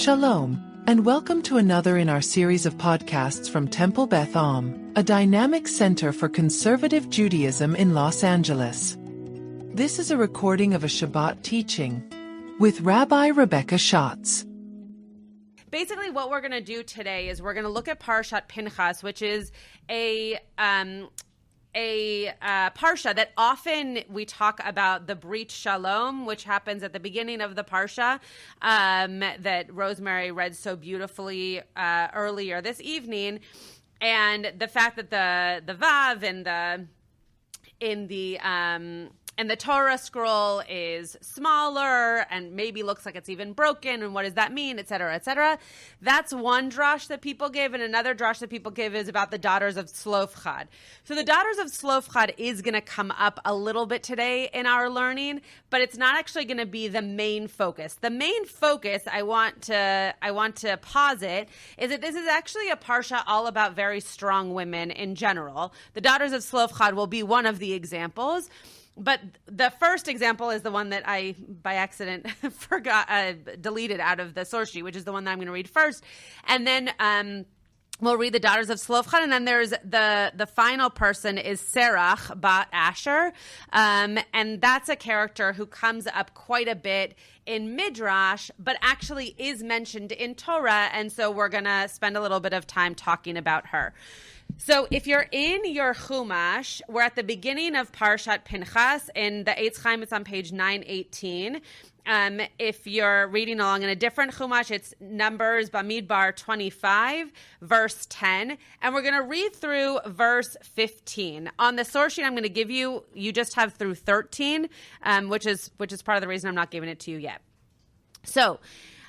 Shalom, and welcome to another in our series of podcasts from Temple Beth, a dynamic center for conservative Judaism in Los Angeles. This is a recording of a Shabbat teaching with Rabbi Rebecca Schatz. Basically, what we're going to do today is we're going to look at Parshat Pinhas, which is a Parsha that often we talk about the Brit Shalom, which happens at the beginning of the Parsha, that Rosemary read so beautifully earlier this evening, and the fact that the Vav and the Torah scroll is smaller and maybe looks like it's even broken, and what does that mean, et cetera, et cetera. That's one drash that people give, and another drash that people give is about the daughters of Tzlofchad. So the daughters of Tzlofchad is going to come up a little bit today in our learning, but it's not actually going to be the main focus. The main focus I want to posit is that this is actually a parsha all about very strong women in general. The daughters of Tzlofchad will be one of the examples. But the first example is the one that I, by accident, deleted out of the source sheet, which is the one that I'm going to read first. And then we'll read the daughters of Tzlofchad, and then there's the final person is Serach Bat Asher, and that's a character who comes up quite a bit in Midrash, but actually is mentioned in Torah, and so we're going to spend a little bit of time talking about her. So if you're in your Chumash, we're at the beginning of Parshat Pinhas. In the Eitz Chaim, it's on page 918. If you're reading along in a different Chumash, it's Numbers Bamidbar 25, verse 10. And we're going to read through verse 15. On the source sheet I'm going to give you, you just have through 13, which is part of the reason I'm not giving it to you yet. So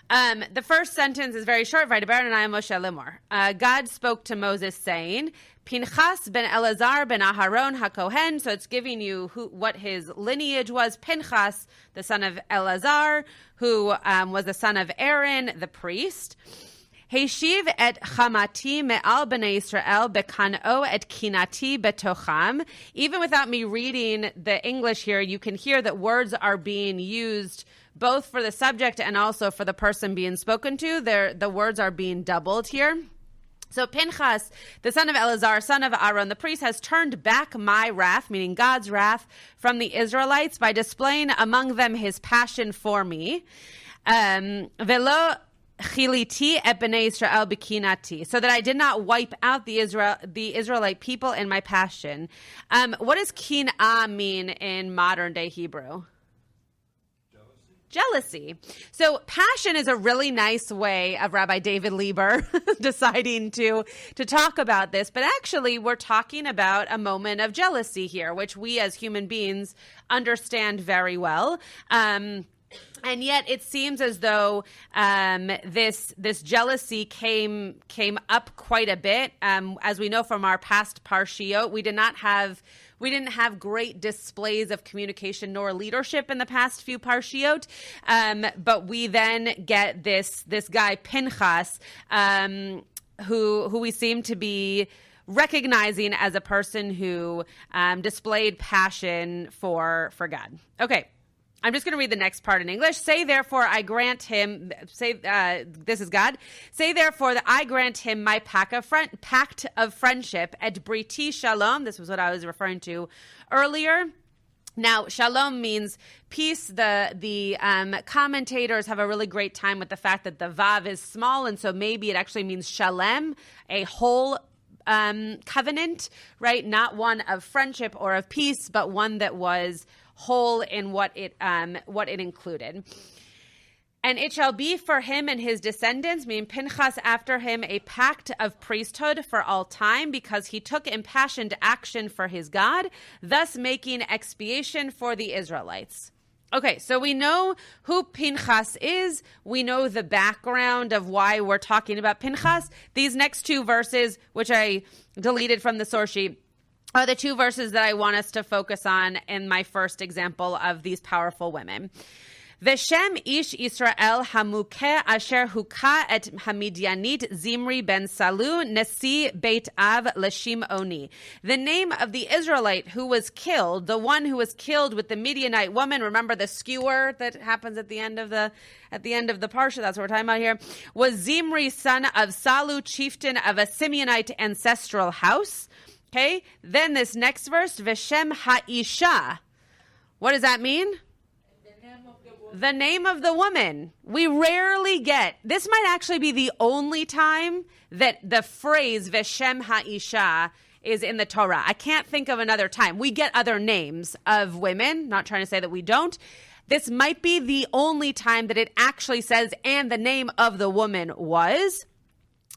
the first sentence is very short. God spoke to Moses saying, Pinchas ben Elazar ben Aharon HaKohen. So it's giving you what his lineage was. Pinchas, the son of Elazar, who was the son of Aaron, the priest. Heishiv et chamati me'al b'nei Yisrael bekan'o et kinati betocham. Even without me reading the English here, you can hear that words are being used both for the subject and also for the person being spoken to. The words are being doubled here. So Pinchas, the son of Elazar, son of Aaron, the priest, has turned back my wrath, meaning God's wrath, from the Israelites by displaying among them his passion for me. Velo chiliti et b'nei Yisrael b'kinati, so that I did not wipe out the Israelite people in my passion. What does kin'ah mean in modern day Hebrew? Jealousy. So passion is a really nice way of Rabbi David Lieber deciding to talk about this, but actually we're talking about a moment of jealousy here, which we as human beings understand very well. And yet it seems as though this jealousy came up quite a bit. As we know from our past parshiot, we didn't have great displays of communication nor leadership in the past few parshiot, but we then get this guy Pinchas, who we seem to be recognizing as a person who displayed passion for God. Okay. I'm just going to read the next part in English. Say, therefore, I grant him, this is God. Say, therefore, that I grant him my pact of friendship at Briti Shalom. This was what I was referring to earlier. Now, shalom means peace. The commentators have a really great time with the fact that the vav is small, and so maybe it actually means shalem, a whole covenant, right? Not one of friendship or of peace, but one that was whole in what it included. And it shall be for him and his descendants, meaning Pinchas after him, a pact of priesthood for all time, because he took impassioned action for his God, thus making expiation for the Israelites. Okay, so we know who Pinchas is. We know the background of why we're talking about Pinchas. These next two verses, which I deleted from the source sheet, are the two verses that I want us to focus on in my first example of these powerful women. Veshem ish Israel hamukeh asher huka et Hamidianit Zimri ben Salu nesi Beit Av lashim oni. The name of the Israelite who was killed, the one who was killed with the Midianite woman. Remember the skewer that happens at the end of the Parsha. That's what we're talking about here. Was Zimri, son of Salu, chieftain of a Simeonite ancestral house. Okay. Then this next verse, Veshem ha'isha. What does that mean? The name of the woman. We rarely get, this might actually be the only time that the phrase Veshem Ha'isha is in the Torah. I can't think of another time. We get other names of women, not trying to say that we don't. This might be the only time that it actually says, and the name of the woman was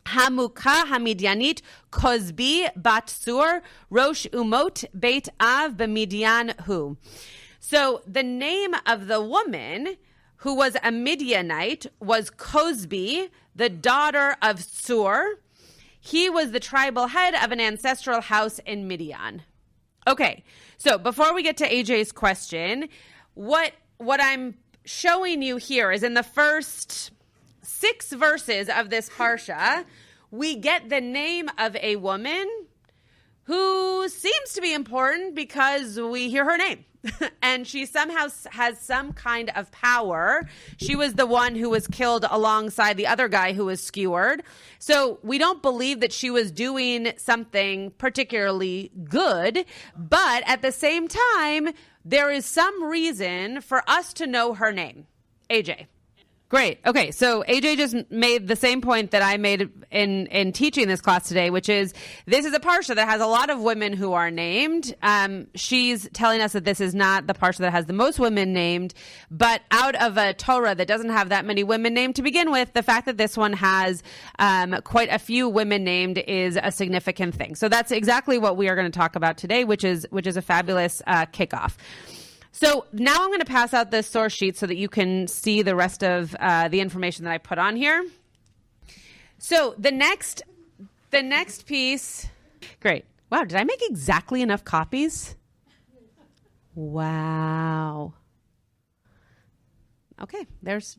Hamuka Hamidianit Kozbi Bat Sur Rosh Umot Beit Av B'Midian Hu. So the name of the woman who was a Midianite was Kozbi, the daughter of Sur. He was the tribal head of an ancestral house in Midian. Okay, so before we get to AJ's question, what I'm showing you here is in the first 6 verses of this Parsha, we get the name of a woman who seems to be important because we hear her name. And she somehow has some kind of power. She was the one who was killed alongside the other guy who was skewered. So we don't believe that she was doing something particularly good. But at the same time, there is some reason for us to know her name. AJ. Great. Okay, so AJ just made the same point that I made in teaching this class today, which is this is a Parsha that has a lot of women who are named. She's telling us that this is not the Parsha that has the most women named, but out of a Torah that doesn't have that many women named to begin with, the fact that this one has quite a few women named is a significant thing. So that's exactly what we are going to talk about today, which is a fabulous kickoff. So now I'm going to pass out this source sheet so that you can see the rest of the information that I put on here. So the next piece, great. Wow, did I make exactly enough copies? Wow. Okay, there's,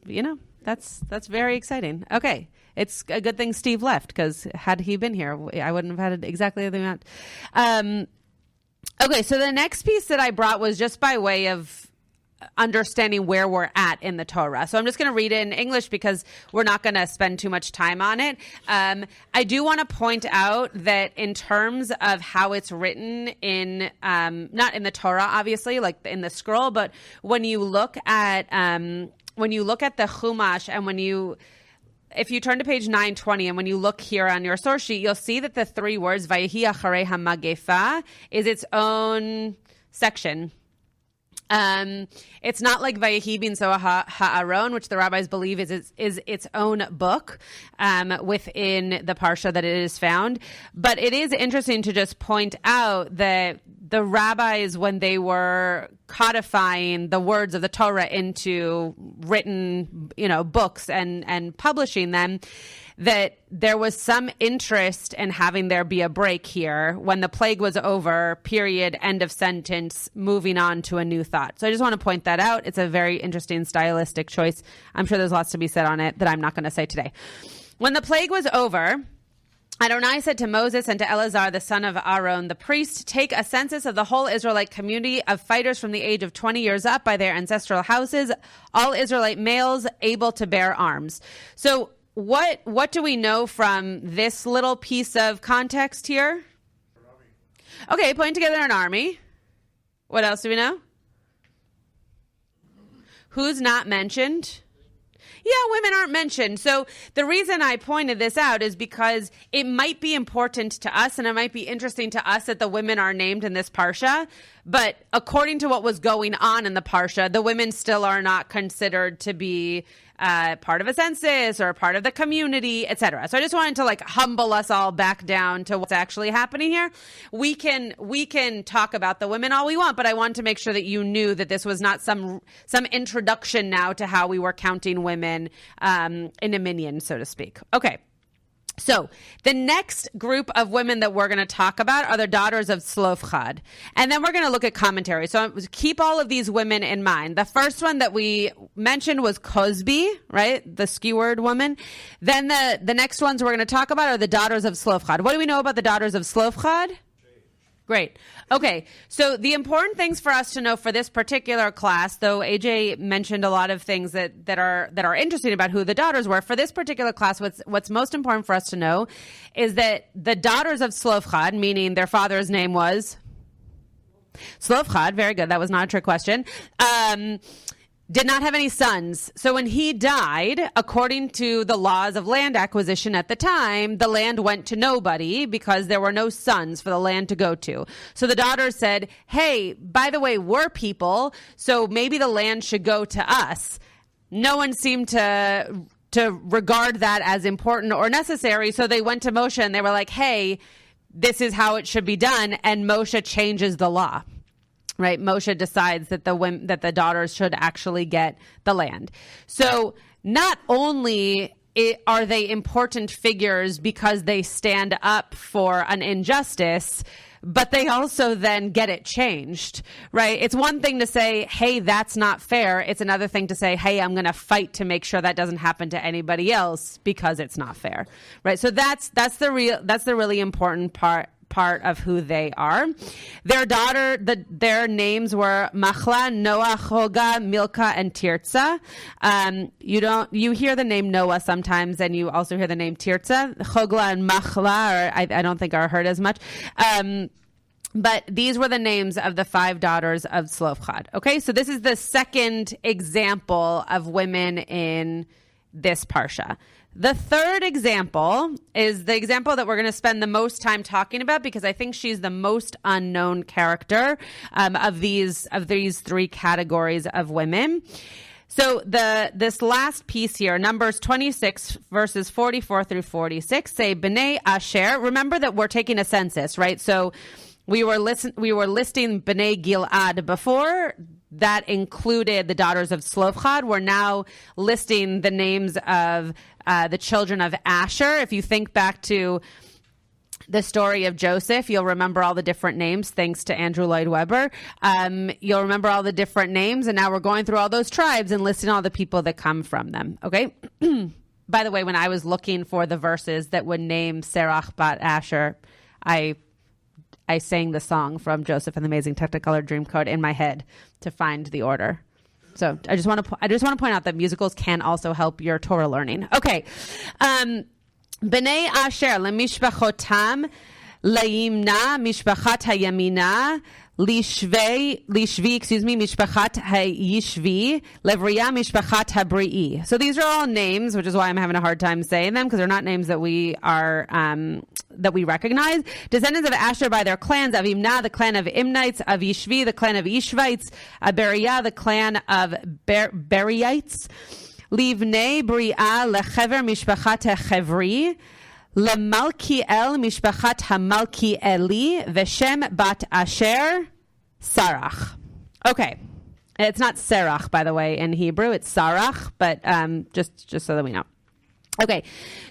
that's very exciting. Okay, it's a good thing Steve left because had he been here, I wouldn't have had exactly the amount. Okay, so the next piece that I brought was just by way of understanding where we're at in the Torah. So I'm just going to read it in English because we're not going to spend too much time on it. I do want to point out that in terms of how it's written in, not in the Torah, obviously, like in the scroll, but when you look at the Chumash and if you turn to page 920 and when you look here on your source sheet, you'll see that the 3 words, Vayehi Acharei HaMagefa, is its own section. It's not like Vayehi bin Soa Ha'aron, which the rabbis believe is its own book within the Parsha that it is found. But it is interesting to just point out that the rabbis, when they were codifying the words of the Torah into written, books and publishing them, that there was some interest in having there be a break here when the plague was over, period, end of sentence, moving on to a new thought. So I just want to point that out. It's a very interesting stylistic choice. I'm sure there's lots to be said on it that I'm not going to say today. When the plague was over, Adonai said to Moses and to Eleazar, the son of Aaron, the priest, take a census of the whole Israelite community of fighters from the age of 20 years up by their ancestral houses, all Israelite males able to bear arms. So what do we know from this little piece of context here? Okay, putting together an army. What else do we know? Who's not mentioned? Yeah, women aren't mentioned. So the reason I pointed this out is because it might be important to us and it might be interesting to us that the women are named in this Parsha. But according to what was going on in the Parsha, the women still are not considered to be part of a census or part of the community, etc. So I just wanted to humble us all back down to what's actually happening here. We can talk about the women all we want, but I wanted to make sure that you knew that this was not some introduction now to how we were counting women in a minyan, so to speak. Okay. So the next group of women that we're going to talk about are the daughters of Tzlofchad. And then we're going to look at commentary. So keep all of these women in mind. The first one that we mentioned was Cosby, right? The skewered woman. Then the next ones we're going to talk about are the daughters of Tzlofchad. What do we know about the daughters of Tzlofchad? Great. Okay, so the important things for us to know for this particular class, though AJ mentioned a lot of things that are interesting about who the daughters were, for this particular class, what's most important for us to know is that the daughters of Tzlofchad, meaning their father's name was Tzlofchad, very good, that was not a trick question, did not have any sons. So when he died, according to the laws of land acquisition at the time, the land went to nobody because there were no sons for the land to go to. So the daughters said, hey, by the way, we're people, so maybe the land should go to us. No one seemed to regard that as important or necessary, so they went to Moshe and they were like, hey, this is how it should be done, and Moshe changes the law. Right, Moshe decides that the daughters should actually get the land. So not only are they important figures because they stand up for an injustice, but they also then get it changed, right? It's one thing to say, hey, that's not fair. It's another thing to say, hey, I'm going to fight to make sure that doesn't happen to anybody else because it's not fair, right? So that's the really important part of who they are. Their names were Machla, Noah, Choga, Milka, and Tirza. You hear the name Noah sometimes, and you also hear the name Tirza. Chogla and Machla, I don't think are heard as much. But these were the names of the 5 daughters of Tzlofchad. Okay, so this is the second example of women in this Parsha. The third example is the example that we're going to spend the most time talking about because I think she's the most unknown character of these 3 categories of women. So this last piece here, Numbers 26, verses 44 through 46, say Bnei Asher. Remember that we're taking a census, right? So we were listing Bnei Gilad before. That included the daughters of Tzlofchad. We're now listing the names of the children of Asher. If you think back to the story of Joseph, you'll remember all the different names, thanks to Andrew Lloyd Webber. You'll remember all the different names, and now we're going through all those tribes and listing all the people that come from them, okay? By the way, when I was looking for the verses that would name Serach Bat Asher, I sang the song from Joseph and the Amazing Technicolor Dreamcoat in my head to find the order. So I just want to point out that musicals can also help your Torah learning. Okay. Bnei Asher lemishpachotam layimna mishpachat hayamina lishvi mishpachat hayishvi levriya mishpachat habri'i. So these are all names, which is why I'm having a hard time saying them because they're not names that we are that we recognize. Descendants of Asher by their clans: Avimna, the clan of Imnites; of Yishvi, the clan of Ishvites; Beriah, the clan of Beriites; Livnei Bri'ah lechever mishpachat hechevri; lemalkiel mishpachat hamalkieli; veshem bat Asher Sarach. Okay. It's not Serach, by the way, in Hebrew. It's Sarach, but just so that we know. Okay,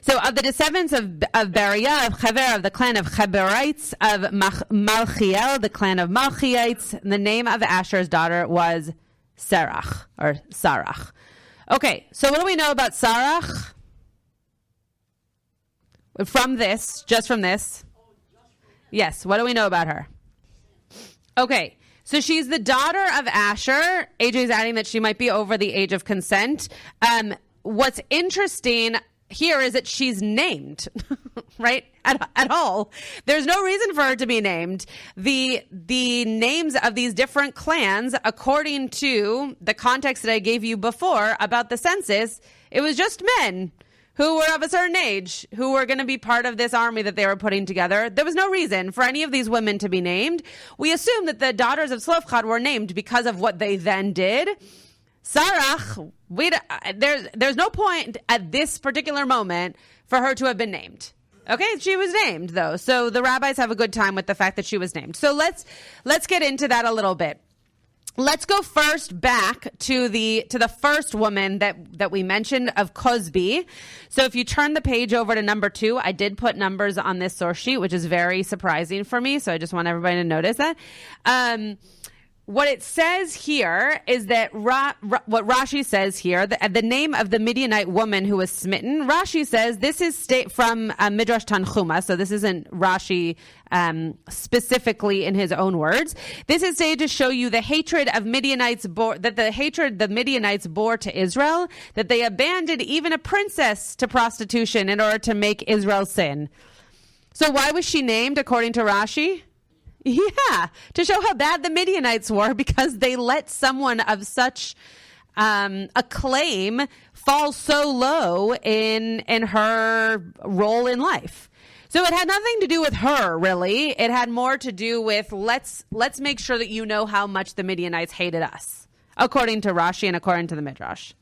so of the descendants of Beriah, of Chever, of the clan of Cheberites, of Malchiel, the clan of Malchiites, the name of Asher's daughter was Sarach, or Sarach. Okay, so what do we know about Sarach? Just from this. Yes, what do we know about her? Okay, so she's the daughter of Asher. AJ is adding that she might be over the age of consent. What's interesting here is that she's named, right? At all. There's no reason for her to be named. The names of these different clans, according to the context that I gave you before about the census, it was just men who were of a certain age, who were going to be part of this army that they were putting together. There was no reason for any of these women to be named. We assume that the daughters of Tzlofchad were named because of what they then did. Sarach, there's no point at this particular moment for her to have been named. Okay, she was named though, so the rabbis have a good time with the fact that she was named. So let's get into that a little bit. Let's go first back to the first woman that we mentioned of Cosby. So if you turn the page over to number 2, I did put numbers on this source sheet, which is very surprising for me. So I just want everybody to notice that. What it says here is that what Rashi says here, the name of the Midianite woman who was smitten, Rashi says this is from Midrash Tanchuma, so this isn't Rashi specifically in his own words. This is stated to show you the hatred of Midianites the Midianites bore to Israel, that they abandoned even a princess to prostitution in order to make Israel sin. So why was she named according to Rashi? Yeah, to show how bad the Midianites were, because they let someone of such acclaim fall so low in her role in life. So it had nothing to do with her, really. It had more to do with let's make sure that you know how much the Midianites hated us, according to Rashi and according to the Midrash.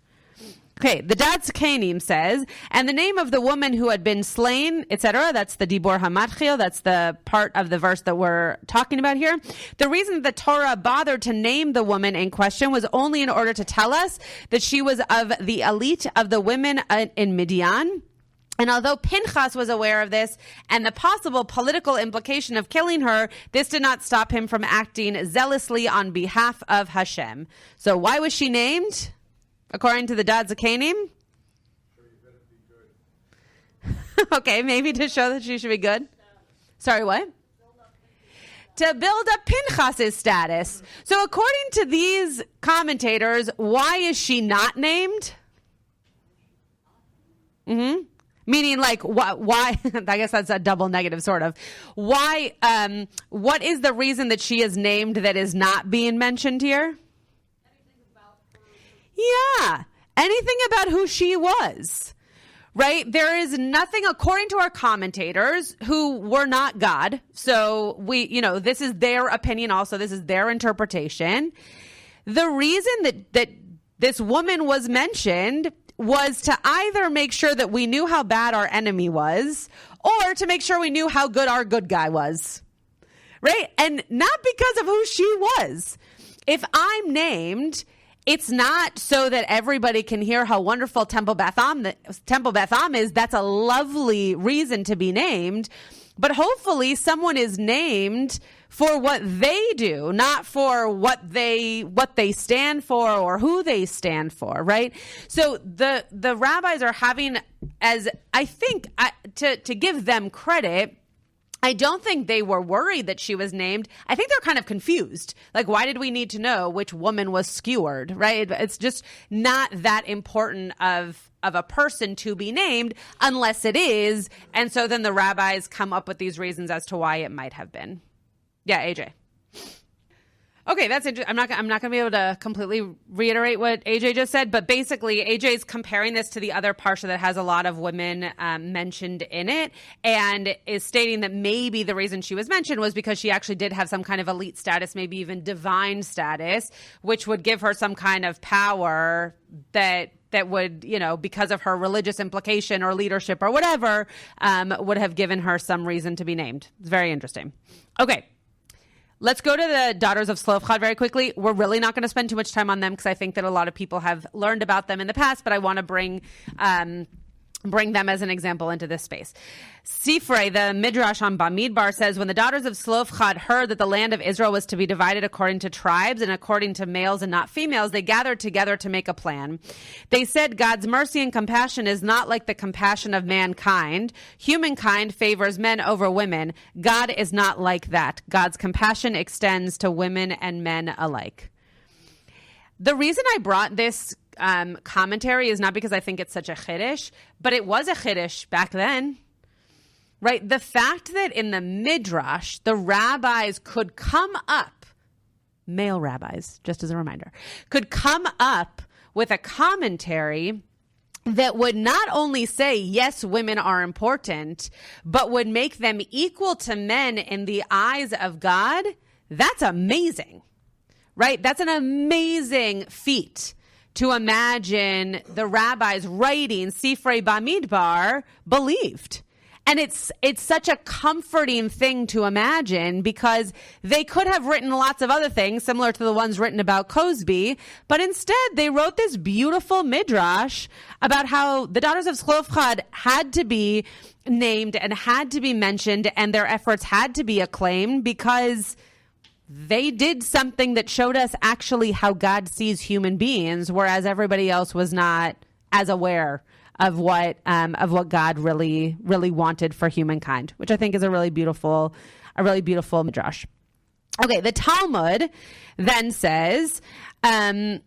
Okay, the Dad Zakanim says, and the name of the woman who had been slain, etc., that's the Dibor HaMatchil, that's the part of the verse that we're talking about here. The reason the Torah bothered to name the woman in question was only in order to tell us that she was of the elite of the women in Midian. And although Pinhas was aware of this and the possible political implication of killing her, this did not stop him from acting zealously on behalf of Hashem. So why was she named? According to the Dad Zakanim? Okay, maybe to show that she should be good. Sorry, what? To build up Pinchas' status. So according to these commentators, why is she not named? Meaning, like, why? I guess that's a double negative, sort of. Why? What is the reason that she is named that is not being mentioned here? Yeah, anything about who she was, right? There is nothing, according to our commentators, who were not God. So this is their opinion also. This is their interpretation. The reason that this woman was mentioned was to either make sure that we knew how bad our enemy was, or to make sure we knew how good our good guy was, right? And not because of who she was. If I'm named, it's not so that everybody can hear how wonderful Temple Beth Am is. That's a lovely reason to be named. But hopefully someone is named for what they do, not for what they stand for or who they stand for, right? So the rabbis are having, as I think, to give them credit, I don't think they were worried that she was named. I think they're kind of confused. Like, why did we need to know which woman was skewered, right? It's just not that important of a person to be named unless it is. And so then the rabbis come up with these reasons as to why it might have been. Yeah, AJ. Okay, that's interesting. I'm not going to be able to completely reiterate what AJ just said, but basically AJ is comparing this to the other Parsha that has a lot of women mentioned in it, and is stating that maybe the reason she was mentioned was because she actually did have some kind of elite status, maybe even divine status, which would give her some kind of power that would, because of her religious implication or leadership or whatever, would have given her some reason to be named. It's very interesting. Okay. Let's go to the daughters of Tzlofchad very quickly. We're really not going to spend too much time on them because I think that a lot of people have learned about them in the past, but I want to bring them as an example into this space. Sifrei, the Midrash on Bamidbar, says, when the daughters of Tzlofchad heard that the land of Israel was to be divided according to tribes and according to males and not females, they gathered together to make a plan. They said, God's mercy and compassion is not like the compassion of mankind. Humankind favors men over women. God is not like that. God's compassion extends to women and men alike. The reason I brought this commentary is not because I think it's such a chiddush, but it was a chiddush back then, right? The fact that in the Midrash, the rabbis could come up, male rabbis, just as a reminder, could come up with a commentary that would not only say, yes, women are important, but would make them equal to men in the eyes of God. That's amazing, right? That's an amazing feat. To imagine the rabbis writing Sifrei Bamidbar believed. And it's such a comforting thing to imagine, because they could have written lots of other things similar to the ones written about Cosby, but instead they wrote this beautiful midrash about how the daughters of Zelophehad had to be named and had to be mentioned, and their efforts had to be acclaimed because they did something that showed us actually how God sees human beings, whereas everybody else was not as aware of what God really wanted for humankind, which I think is a really beautiful midrash. Okay, the Talmud then says, and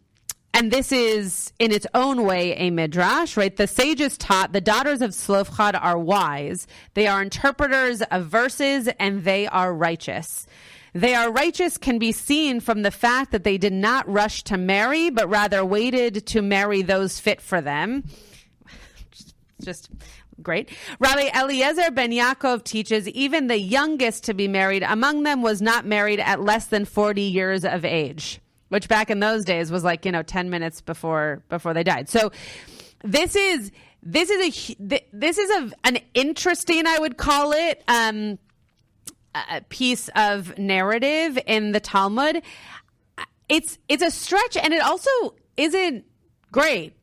this is in its own way a midrash, right? The sages taught the daughters of Zelophehad are wise. They are interpreters of verses, and they are righteous. They are righteous can be seen from the fact that they did not rush to marry, but rather waited to marry those fit for them. Just great. Rabbi Eliezer ben Yaakov teaches even the youngest to be married among them was not married at less than 40 years of age, which back in those days was 10 minutes before they died. So this is an interesting, I would call it, a piece of narrative in the Talmud. It's a stretch, and it also isn't great.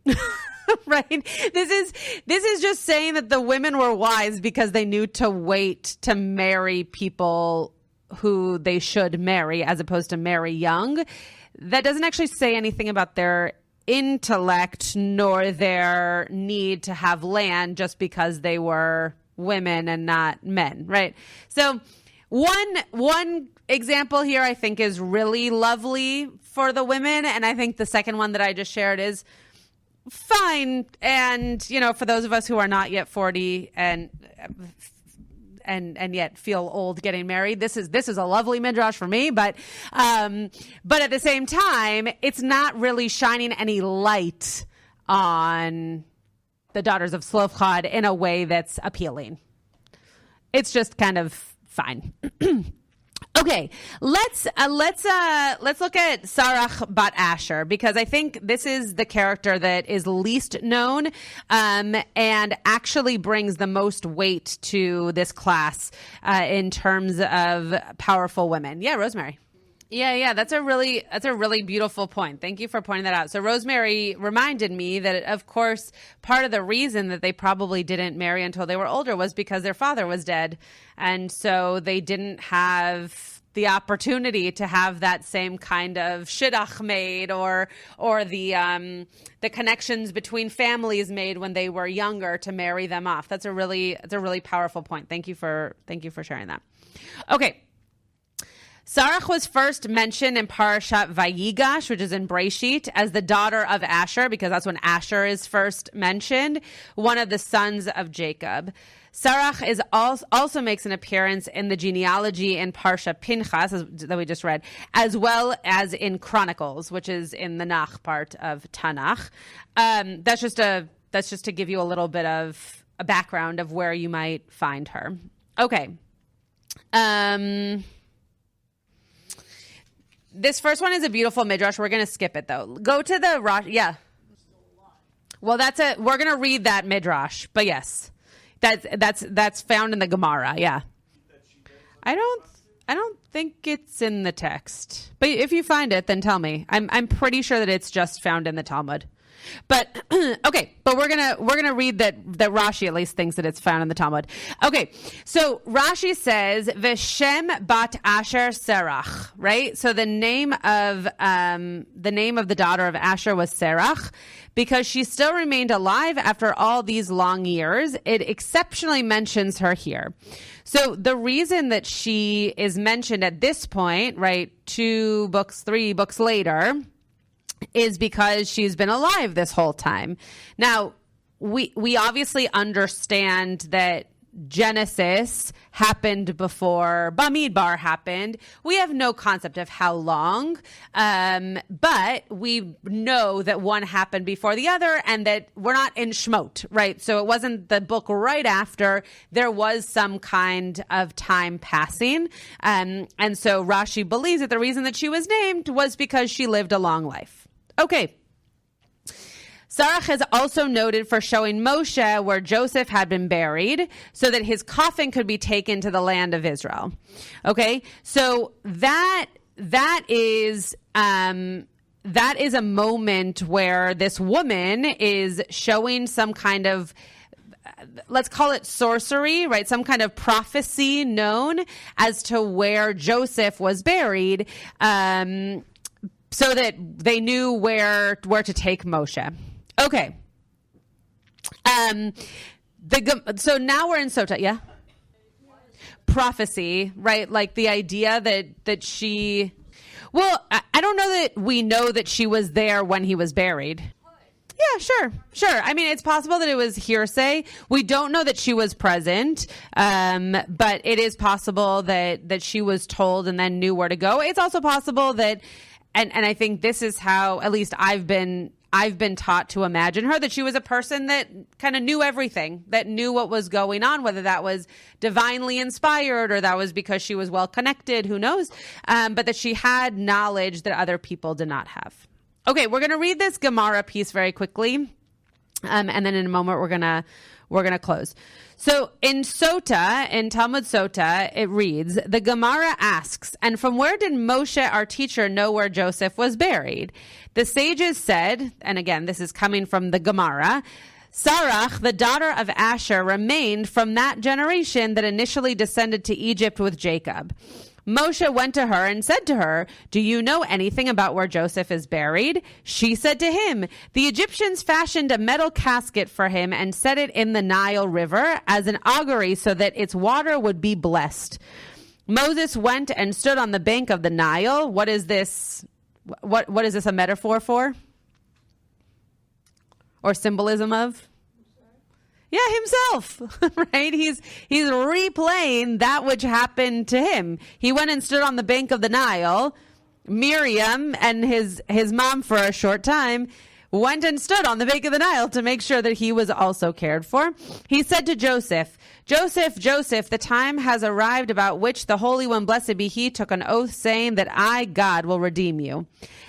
Right? This is just saying that the women were wise because they knew to wait to marry people who they should marry as opposed to marry young. That doesn't actually say anything about their intellect nor their need to have land just because they were women and not men, right? So one example here I think is really lovely for the women, and I think the second one that I just shared is fine. And, for those of us who are not yet 40 and yet feel old getting married, this is a lovely midrash for me, but at the same time, it's not really shining any light on the daughters of Zelophehad in a way that's appealing. It's just kind of fine. Okay, let's look at Sarach bat Asher, because I think this is the character that is least known and actually brings the most weight to this class in terms of powerful women. Yeah, Rosemary. Yeah, that's a really beautiful point. Thank you for pointing that out. So Rosemary reminded me that, of course, part of the reason that they probably didn't marry until they were older was because their father was dead, and so they didn't have the opportunity to have that same kind of shidduch made or the connections between families made when they were younger to marry them off. That's a really powerful point. Thank you for sharing that. Okay. Sarach was first mentioned in Parshat Vayigash, which is in Breshit, as the daughter of Asher, because that's when Asher is first mentioned, one of the sons of Jacob. Sarach also makes an appearance in the genealogy in Parsha Pinhas that we just read, as well as in Chronicles, which is in the Nach part of Tanakh. That's just to give you a little bit of a background of where you might find her. Okay. This first one is a beautiful midrash. We're going to skip it though. Go to the Rosh. Yeah. Well, we're going to read that midrash, but yes, that's found in the Gemara. Yeah. I don't think it's in the text, but if you find it, then tell me. I'm pretty sure that it's just found in the Talmud. But okay, but we're gonna read that Rashi at least thinks that it's found in the Talmud. Okay, so Rashi says Veshem bat Asher Serach, right? So the name of the daughter of Asher was Serach, because she still remained alive after all these long years. It exceptionally mentions her here. So the reason that she is mentioned at this point, right, 3 books later, is because she's been alive this whole time. Now, we obviously understand that Genesis happened before Bamidbar happened. We have no concept of how long, but we know that one happened before the other and that we're not in Shemot, right? So it wasn't the book right after. There was some kind of time passing. And so Rashi believes that the reason that she was named was because she lived a long life. Okay. Sarach is also noted for showing Moshe where Joseph had been buried so that his coffin could be taken to the land of Israel. Okay, so that is a moment where this woman is showing some kind of, let's call it sorcery, right? Some kind of prophecy known as to where Joseph was buried, so that they knew where to take Moshe. Okay. So now we're in Sota, yeah? Prophecy, right? Like the idea that she... Well, I don't know that we know that she was there when he was buried. Yeah, sure. I mean, it's possible that it was hearsay. We don't know that she was present, but it is possible that she was told and then knew where to go. It's also possible that, and I think this is how, at least I've been taught to imagine her, that she was a person that kind of knew everything, that knew what was going on, whether that was divinely inspired or that was because she was well connected, who knows, but that she had knowledge that other people did not have. Okay, we're going to read this Gemara piece very quickly, and then in a moment we're gonna close. So in Sota, in Talmud Sota, it reads, the Gemara asks, and from where did Moshe, our teacher, know where Joseph was buried? The sages said, and again, this is coming from the Gemara, Sarach, the daughter of Asher, remained from that generation that initially descended to Egypt with Jacob. Moshe went to her and said to her, do you know anything about where Joseph is buried? She said to him, the Egyptians fashioned a metal casket for him and set it in the Nile River as an augury so that its water would be blessed. Moses went and stood on the bank of the Nile. What is this? What is this a metaphor for? Or symbolism of? Yeah, himself, right? He's replaying that which happened to him. He went and stood on the bank of the Nile. Miriam and his mom, for a short time, went and stood on the bank of the Nile to make sure that he was also cared for. He said to Joseph, Joseph, Joseph, the time has arrived about which the Holy One, blessed be he, took an oath saying that I, God, will redeem you.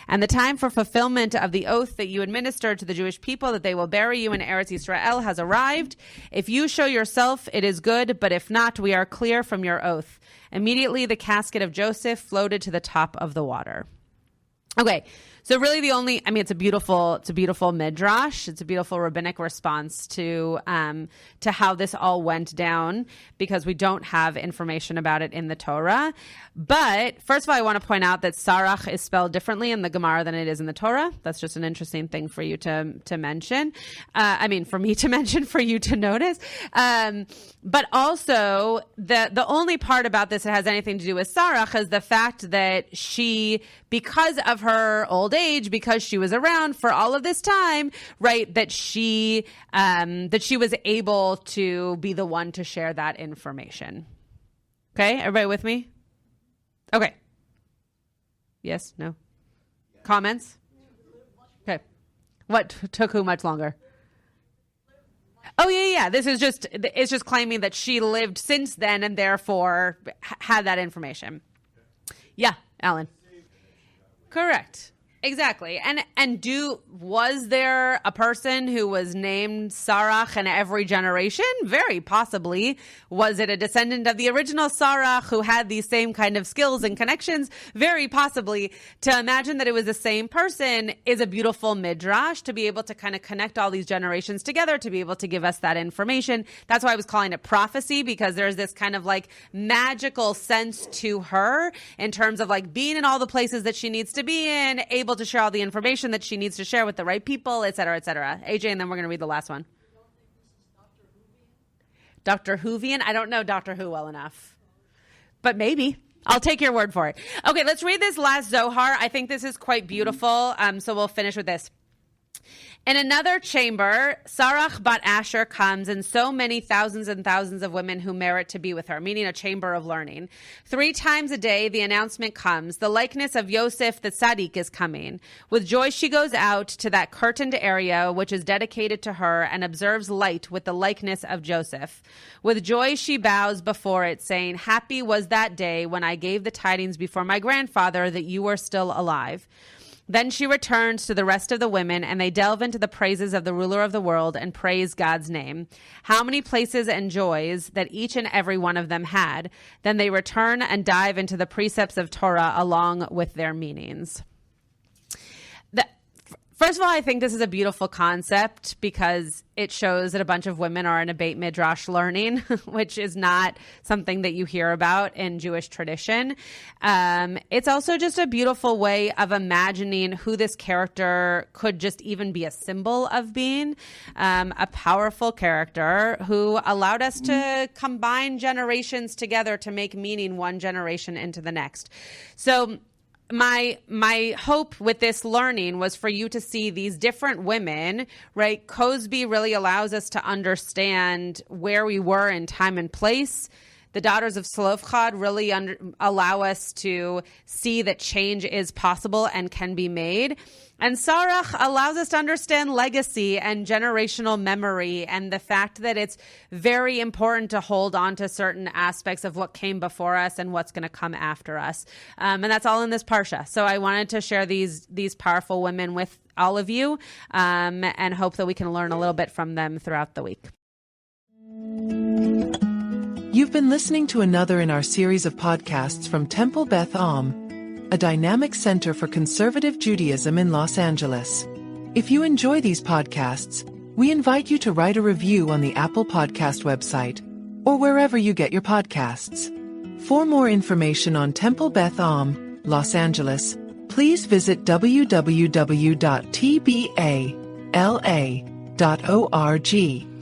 And the time for fulfillment of the oath that you administered to the Jewish people that they will bury you in Eretz Yisrael has arrived. If you show yourself, it is good, but if not, we are clear from your oath. Immediately the casket of Joseph floated to the top of the water. Okay, so really it's a beautiful midrash. It's a beautiful rabbinic response to how this all went down, because we don't have information about it in the Torah. But first of all, I want to point out that Sarach is spelled differently in the Gemara than it is in the Torah. That's just an interesting thing for you to mention. For me to mention, for you to notice. But also, the only part about this that has anything to do with Sarach is the fact that she, because of her old age, because she was around for all of this time, right, that she was able to be the one to share that information. Okay, everybody with me? Okay. Yes? No? Comments? Okay. What took who much longer? Oh, yeah. It's just claiming that she lived since then and therefore had that information. Yeah, Alan. Correct. Exactly. Was there a person who was named Sarach in every generation? Very possibly. Was it a descendant of the original Sarach who had these same kind of skills and connections? Very possibly. To imagine that it was the same person is a beautiful midrash, to be able to kind of connect all these generations together, to be able to give us that information. That's why I was calling it prophecy, because there's this kind of like magical sense to her in terms of like being in all the places that she needs to be in, able to share all the information that she needs to share with the right people, et cetera, et cetera. AJ, and then we're going to read the last one. Dr. Whovian? I don't know Dr. Who well enough, but maybe. I'll take your word for it. Okay, let's read this last Zohar. I think this is quite beautiful, so we'll finish with this. In another chamber, Sarach bat Asher comes, and so many thousands and thousands of women who merit to be with her, meaning a chamber of learning. 3 times a day, the announcement comes, the likeness of Yosef the Tzaddik is coming. With joy, she goes out to that curtained area which is dedicated to her and observes light with the likeness of Joseph. With joy, she bows before it, saying, happy was that day when I gave the tidings before my grandfather that you were still alive. Then she returns to the rest of the women, and they delve into the praises of the ruler of the world and praise God's name. How many places and joys that each and every one of them had. Then they return and dive into the precepts of Torah along with their meanings. First of all, I think this is a beautiful concept because it shows that a bunch of women are in a Beit Midrash learning, which is not something that you hear about in Jewish tradition. It's also just a beautiful way of imagining who this character could just even be a symbol of being, a powerful character who allowed us to combine generations together to make meaning one generation into the next. So my hope with this learning was for you to see these different women, right? Cosby really allows us to understand where we were in time and place. The daughters of Selofchad really allow us to see that change is possible and can be made. And Sarach allows us to understand legacy and generational memory and the fact that it's very important to hold on to certain aspects of what came before us and what's going to come after us. And that's all in this Parsha. So I wanted to share these powerful women with all of you and hope that we can learn a little bit from them throughout the week. You've been listening to another in our series of podcasts from Temple Beth Am, a dynamic center for conservative Judaism in Los Angeles. If you enjoy these podcasts, we invite you to write a review on the Apple Podcast website or wherever you get your podcasts. For more information on Temple Beth Am, Los Angeles, please visit www.tbala.org.